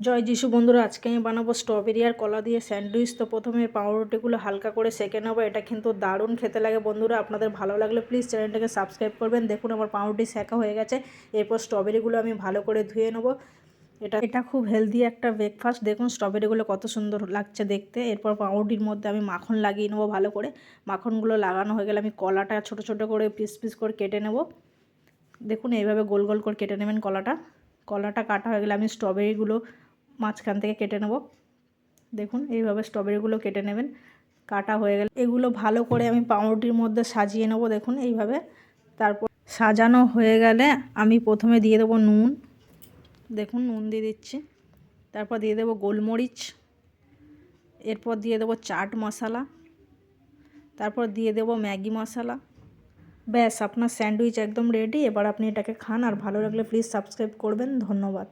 জয় যিশু বন্ধুরা, আজকে আমি বানাবো স্ট্রবেরি আর কলা দিয়ে স্যান্ডউইচ। তো প্রথমে পাউরুটিগুলো হালকা করে সেঁকে নেবো। এটা কিন্তু দারুণ খেতে লাগে বন্ধুরা। আপনাদের ভালো লাগলে প্লিজ চ্যানেলটাকে সাবস্ক্রাইব করবেন। দেখুন আমার পাউরুটি সেঁকা হয়ে গেছে। এরপর স্ট্রবেরিগুলো আমি ভালো করে ধুয়ে নেবো। এটা খুব হেলদি একটা ব্রেকফাস্ট। দেখুন স্ট্রবেরিগুলো কত সুন্দর লাগছে দেখতে। এরপর পাউরুটির মধ্যে আমি মাখন লাগিয়ে নেবো ভালো করে। মাখনগুলো লাগানো হয়ে গেলে আমি কলাটা ছোট ছোট করে পিস পিস করে কেটে নেব। দেখুন এইভাবে গোল গোল করে কেটে নেবেন কলাটা কাটা হয়ে গেলে আমি স্ট্রবেরিগুলো মাঝখান থেকে কেটে নেব। দেখুন এইভাবে স্ট্রবেরিগুলো কেটে নেবেন। কাটা হয়ে গেলে এগুলো ভালো করে আমি পাউরুটির মধ্যে সাজিয়ে নেব। দেখুন এইভাবে। তারপর সাজানো হয়ে গেলে আমি প্রথমে দিয়ে দেবো নুন। দেখুন নুন দিয়ে দিচ্ছি। তারপর দিয়ে দেবো গোলমরিচ। এরপর দিয়ে দেবো চাট মশলা। তারপর দিয়ে দেবো ম্যাগি মশলা। ব্যাস, আপনার স্যান্ডউইচ একদম রেডি। এবার আপনি এটাকে খান। আর ভালো লাগলে প্লিজ সাবস্ক্রাইব করবেন। ধন্যবাদ।